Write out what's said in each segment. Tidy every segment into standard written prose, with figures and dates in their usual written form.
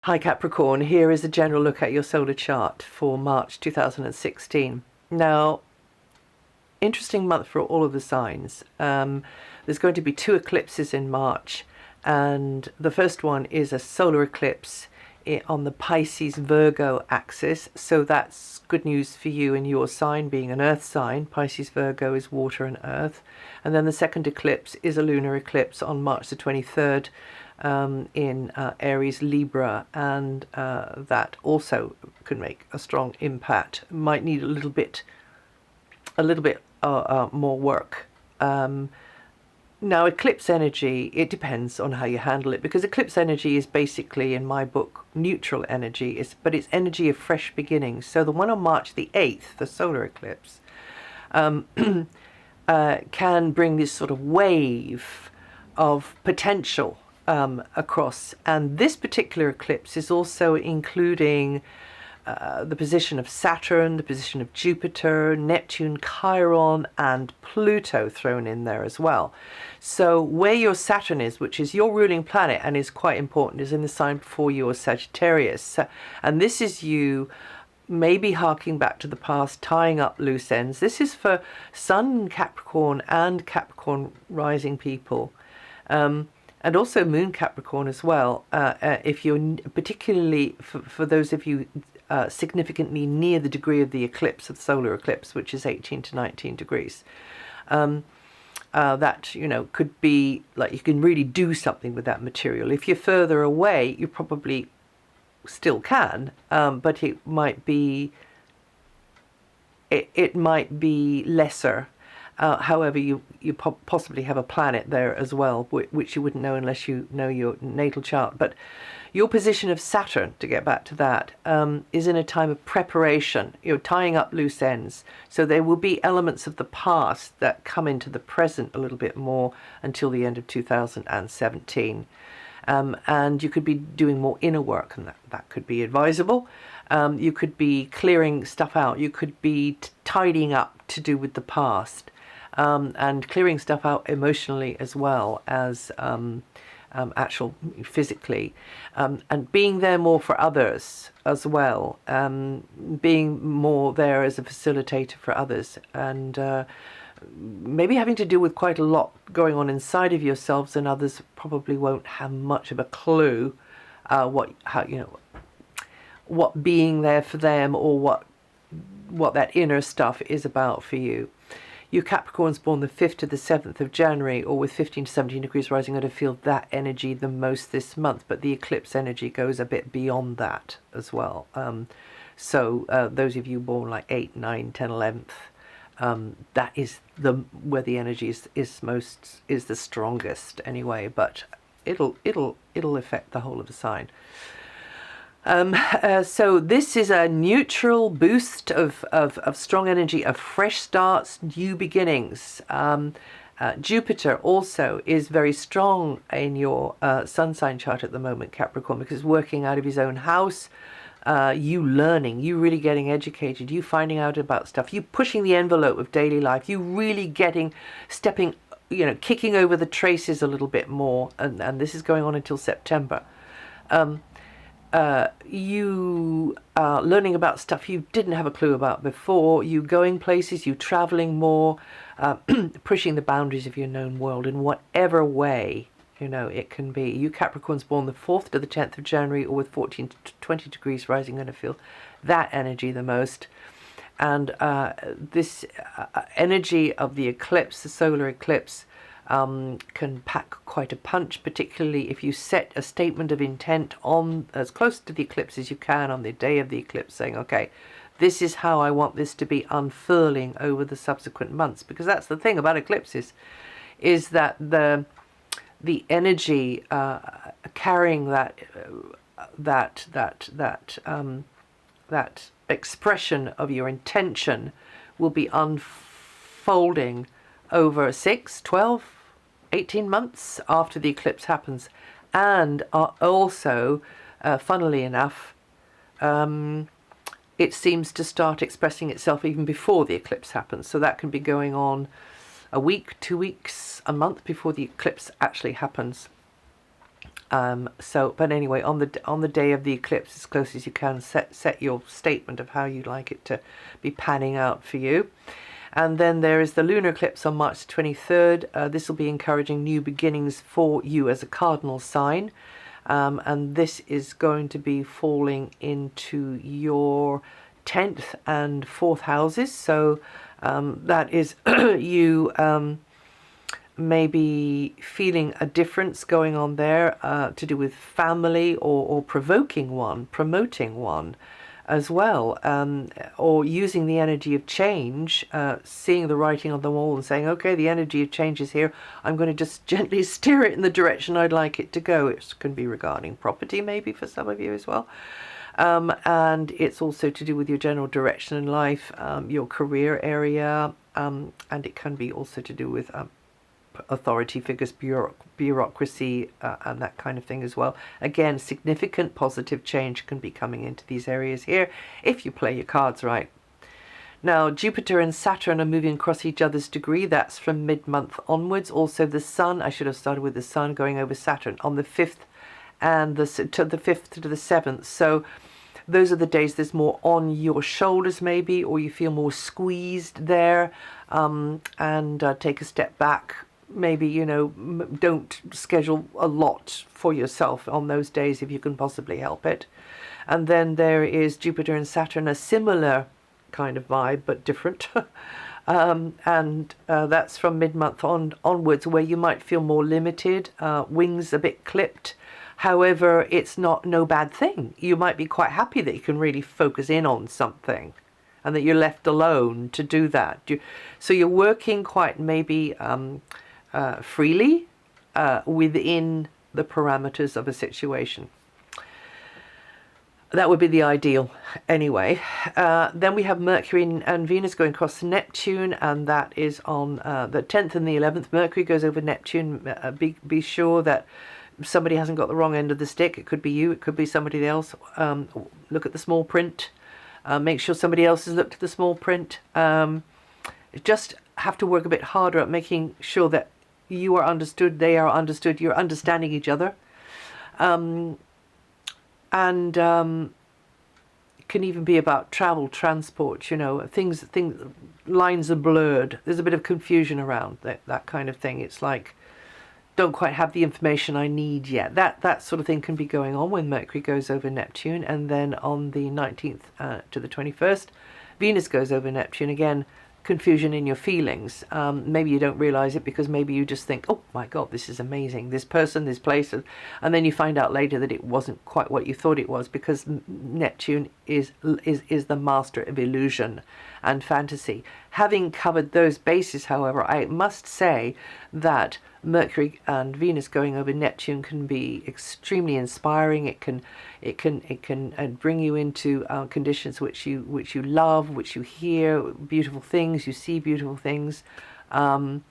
Hi Capricorn, here is a general look at your solar chart for March 2016. Now, interesting month for all of the signs. There's going to be 2 eclipses in March, and the first one is a solar eclipse on the Pisces-Virgo axis, so that's good news for you in your sign, being an earth sign. Pisces-Virgo is water and earth. And then the second eclipse is a lunar eclipse on March the 23rd, in Aries Libra, and that also could make a strong impact. Might need a little bit more work. Now, eclipse energy, it depends on how you handle it, because eclipse energy is basically, in my book, neutral energy, but it's energy of fresh beginnings. So the one on March the 8th, the solar eclipse, can bring this sort of wave of potential across. And this particular eclipse is also including the position of Saturn, the position of Jupiter, Neptune, Chiron, and Pluto thrown in there as well. So where your Saturn is, which is your ruling planet and is quite important, is in the sign before you, Sagittarius. And this is you maybe harking back to the past, tying up loose ends. This is for Sun Capricorn and Capricorn rising people. And also Moon Capricorn as well, if you're particularly, for those of you significantly near the degree of the eclipse, of the solar eclipse, which is 18 to 19 degrees. That, could be like you can really do something with that material. If you're further away, you probably still can, but it might be lesser. However, you possibly have a planet there as well, which you wouldn't know unless you know your natal chart. But your position of Saturn, to get back to that, is in a time of preparation. You're tying up loose ends. So there will be elements of the past that come into the present a little bit more until the end of 2017. And you could be doing more inner work, and that could be advisable. You could be clearing stuff out. You could be tidying up to do with the past. And clearing stuff out emotionally as well as actual physically, and being there more for others as well, being more there as a facilitator for others, and maybe having to deal with quite a lot going on inside of yourselves, and others probably won't have much of a clue what being there for them, or what that inner stuff is about for you. You Capricorns born the 5th to the 7th of January, or with 15 to 17 degrees rising, are going to feel that energy the most this month, but the eclipse energy goes a bit beyond that as well. So those of you born like 8, 9, 10, 11th, that is where the energy is the strongest anyway, but it'll affect the whole of the sign. So this is a neutral boost of strong energy, of fresh starts, new beginnings. Jupiter also is very strong in your sun sign chart at the moment, Capricorn, because it's working out of his own house. You learning, you really getting educated, you finding out about stuff, you pushing the envelope of daily life, you really kicking over the traces a little bit more, and this is going on until September. You are learning about stuff you didn't have a clue about before, you going places, you traveling more, pushing the boundaries of your known world in whatever way it can be. You Capricorns born the 4th to the 10th of January, or with 14 to 20 degrees rising, going to feel that energy the most. And this energy of the eclipse, the solar eclipse, can pack quite a punch, particularly if you set a statement of intent on as close to the eclipse as you can on the day of the eclipse, saying, okay, this is how I want this to be unfurling over the subsequent months. Because that's the thing about eclipses, is that the energy carrying that expression of your intention will be unfolding over 6, 12, 18 months after the eclipse happens, and also, funnily enough, it seems to start expressing itself even before the eclipse happens. So that can be going on a week, 2 weeks, a month before the eclipse actually happens. But anyway, on the day of the eclipse, as close as you can, set your statement of how you'd like it to be panning out for you. And then there is the lunar eclipse on March 23rd. This will be encouraging new beginnings for you as a cardinal sign. And this is going to be falling into your 10th and 4th houses. So that is you maybe feeling a difference going on there to do with family or promoting one as well, or using the energy of change, seeing the writing on the wall and saying, okay, the energy of change is here, I'm going to just gently steer it in the direction I'd like it to go. It can be regarding property maybe for some of you as well. And it's also to do with your general direction in life, your career area, and it can be also to do with authority figures, bureaucracy, and that kind of thing as well. Again, significant positive change can be coming into these areas here if you play your cards right. Now, Jupiter and Saturn are moving across each other's degree. That's from mid-month onwards. Also, the Sun, I should have started with the Sun going over Saturn on the 5th and the 5th to the 7th. So those are the days there's more on your shoulders maybe, or you feel more squeezed there, and take a step back. Maybe, you know, don't schedule a lot for yourself on those days if you can possibly help it. And then there is Jupiter and Saturn, a similar kind of vibe, but different. And that's from mid-month onwards, where you might feel more limited, wings a bit clipped. However, it's no bad thing. You might be quite happy that you can really focus in on something and that you're left alone to do that. So you're working quite maybe freely within the parameters of a situation. That would be the ideal anyway. Then we have Mercury and Venus going across Neptune, and that is on the 10th and the 11th. Mercury goes over Neptune. Be sure that somebody hasn't got the wrong end of the stick. It could be you, it could be somebody else. Look at the small print. Make sure somebody else has looked at the small print. Just have to work a bit harder at making sure that you are understood, they are understood, you're understanding each other. It can even be about travel, transport, you know, things, lines are blurred. There's a bit of confusion around that kind of thing. It's like, don't quite have the information I need yet. That sort of thing can be going on when Mercury goes over Neptune. And then on the 19th to the 21st, Venus goes over Neptune again. Confusion in your feelings. Maybe you don't realize it because maybe you just think, oh my God, this is amazing, this person, this place, and then you find out later that it wasn't quite what you thought it was, because Neptune is the master of illusion and fantasy. Having covered those bases, however, I must say that Mercury and Venus going over Neptune can be extremely inspiring. It can bring you into conditions which you love, which you hear beautiful things, you see beautiful things, and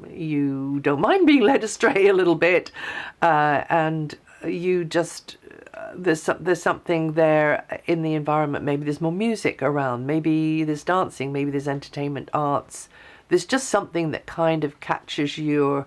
you don't mind being led astray a little bit, and you just there's something there in the environment. Maybe there's more music around, maybe there's dancing, maybe there's entertainment, arts. There's just something that kind of catches your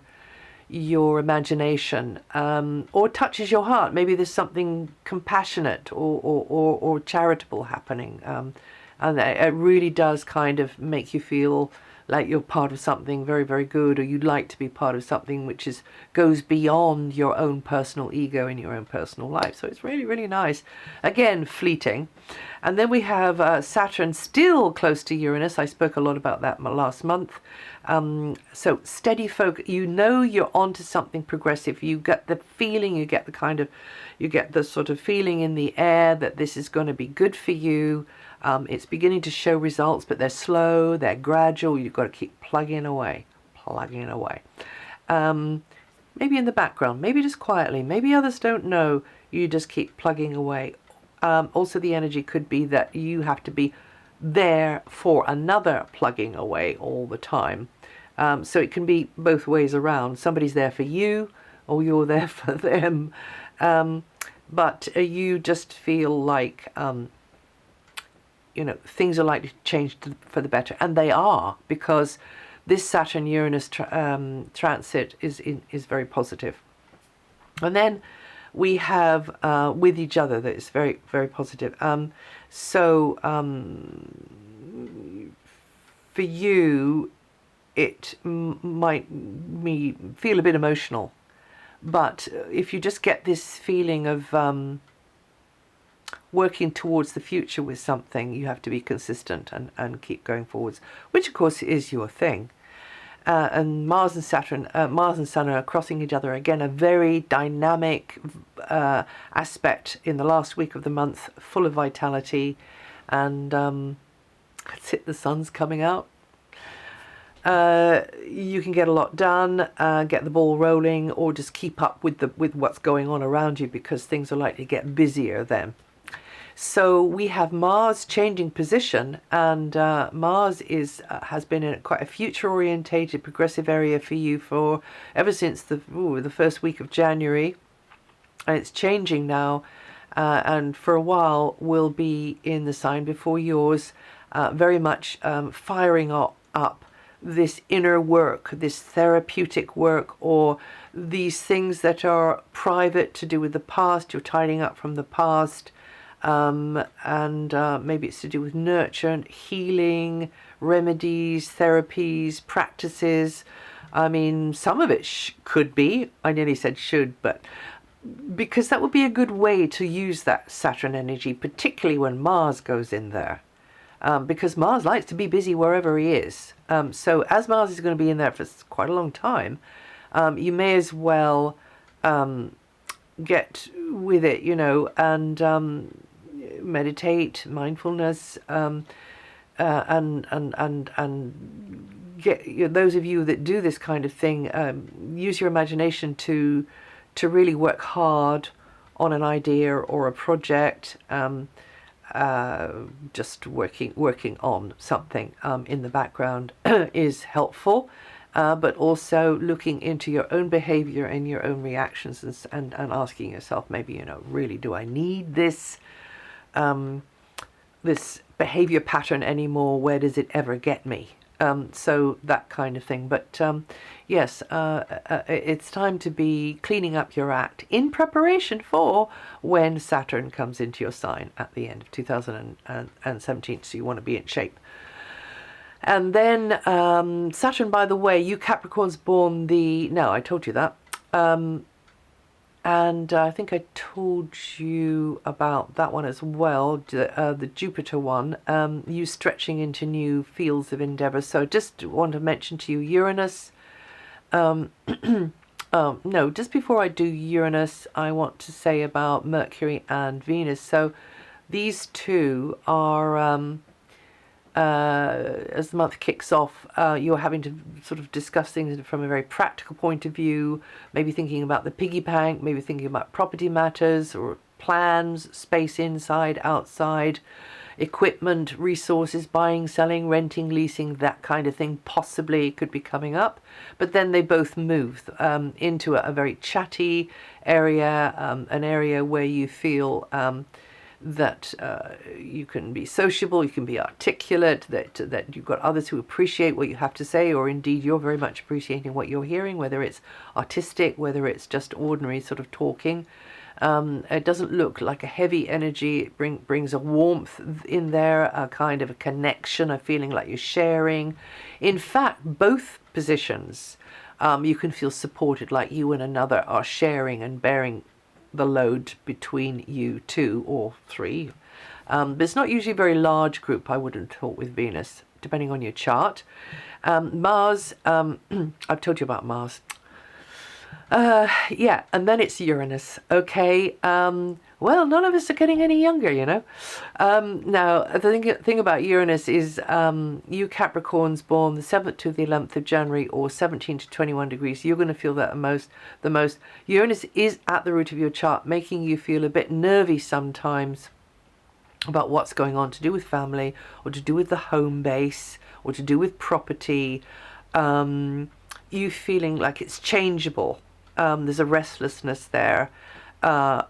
imagination, or touches your heart. Maybe there's something compassionate or charitable happening, and it really does kind of make you feel like you're part of something very, very good, or you'd like to be part of something which goes beyond your own personal ego in your own personal life. So it's really, really nice. Again, fleeting. And then we have Saturn still close to Uranus. I spoke a lot about that last month. So steady focus. You know you're onto something progressive. You get the feeling, you get the sort of feeling in the air that this is going to be good for you. It's beginning to show results, but they're slow, they're gradual. You've got to keep plugging away. Maybe in the background, maybe just quietly, maybe others don't know. You just keep plugging away. Also, the energy could be that you have to be there for another plugging away all the time. So it can be both ways around. Somebody's there for you, or you're there for them. But you just feel like things are likely to change for the better, and they are, because this Saturn-Uranus transit is very positive. And then we have with each other that is very, very positive. For you, it might feel a bit emotional. But if you just get this feeling of working towards the future with something, you have to be consistent and keep going forwards, which of course is your thing. And Mars and Saturn, Mars and Sun are crossing each other again, a very dynamic aspect in the last week of the month, full of vitality. And that's it, the sun's coming out. You can get a lot done, get the ball rolling, or just keep up with what's going on around you, because things are likely to get busier then. So we have Mars changing position, and Mars has been in quite a future-orientated, progressive area for you for ever since the first week of January, and it's changing now, and for a while will be in the sign before yours, very much firing up this inner work, this therapeutic work, or these things that are private to do with the past. You're tidying up from the past. And maybe it's to do with nurture, healing, remedies, therapies, practices. I mean, some of it could be, I nearly said should, but because that would be a good way to use that Saturn energy, particularly when Mars goes in there. Because Mars likes to be busy wherever he is. So as Mars is going to be in there for quite a long time, you may as well get with it, and meditate, mindfulness, and get those of you that do this kind of thing, use your imagination to really work hard on an idea or a project, just working on something in the background is helpful. But also looking into your own behavior and your own reactions, and asking yourself, maybe, really, do I need this this behavior pattern anymore? Where does it ever get me? So that kind of thing. But yes, it's time to be cleaning up your act in preparation for when Saturn comes into your sign at the end of 2017. So you want to be in shape. And then Saturn, by the way, you Capricorns born I told you that. And I think I told you about that one as well, the Jupiter one, you stretching into new fields of endeavor. So just want to mention to you Uranus. No, just before I do Uranus, I want to say about Mercury and Venus. So these two are... as the month kicks off, you're having to sort of discuss things from a very practical point of view, maybe thinking about the piggy bank, maybe thinking about property matters or plans, space inside, outside, equipment, resources, buying, selling, renting, leasing, that kind of thing possibly could be coming up. But then they both move into a very chatty area, an area where you feel that you can be sociable, you can be articulate, that you've got others who appreciate what you have to say, or indeed you're very much appreciating what you're hearing, whether it's artistic, whether it's just ordinary sort of talking. It doesn't look like a heavy energy. It brings a warmth in there, a kind of a connection, a feeling like you're sharing. In fact, both positions, you can feel supported, like you and another are sharing and bearing the load between you two or three. But it's not usually a very large group, I wouldn't talk with Venus, depending on your chart. Mars, I've told you about Mars. Yeah, and then it's Uranus. Okay, well, none of us are getting any younger, Now, the thing about Uranus is you Capricorns born the 7th to the 11th of January, or 17 to 21 degrees, you're going to feel that the most. Uranus is at the root of your chart, making you feel a bit nervy sometimes about what's going on, to do with family, or to do with the home base, or to do with property. You feeling like it's changeable. There's a restlessness there. Or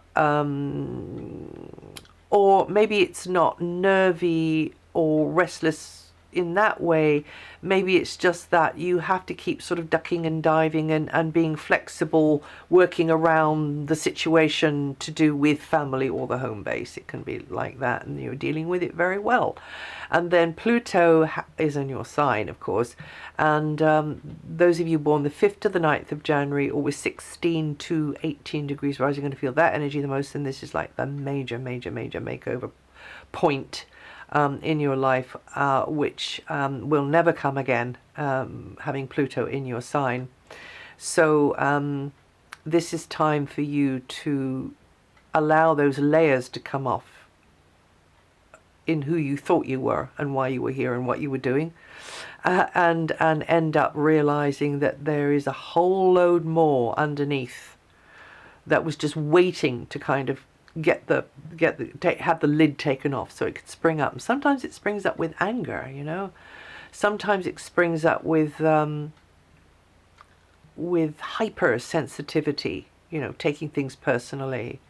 maybe it's not nervy or restless in that way, maybe it's just that you have to keep sort of ducking and diving and being flexible, working around the situation to do with family or the home base. It can be like that, and you're dealing with it very well. And then Pluto is in your sign, of course, and those of you born the 5th to the 9th of January, or with 16 to 18 degrees rise, you're going to feel that energy the most, and this is like the major makeover point in your life, which will never come again, having Pluto in your sign. So this is time for you to allow those layers to come off in who you thought you were and why you were here and what you were doing, and end up realizing that there is a whole load more underneath that was just waiting to kind of have the lid taken off so it could spring up. And sometimes it springs up with anger, you know. Sometimes it springs up with hypersensitivity, you know, taking things personally,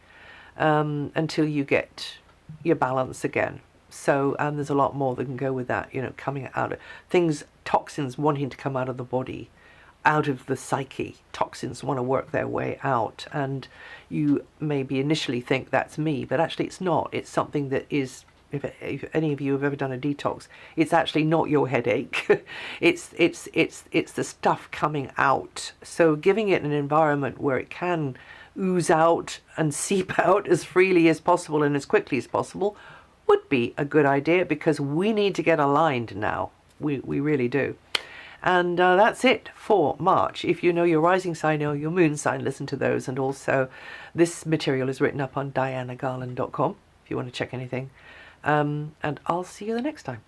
until you get your balance again. So there's a lot more that can go with that, you know, coming out of things, toxins wanting to come out of the body, out of the psyche. Toxins want to work their way out, and you maybe initially think that's me, but actually it's not. It's something that is, if any of you have ever done a detox, it's actually not your headache. it's the stuff coming out. So giving it an environment where it can ooze out and seep out as freely as possible and as quickly as possible would be a good idea, because we need to get aligned now. We really do. And that's it for March. If you know your rising sign or your moon sign, listen to those. And also, this material is written up on DianaGarland.com if you want to check anything. And I'll see you the next time.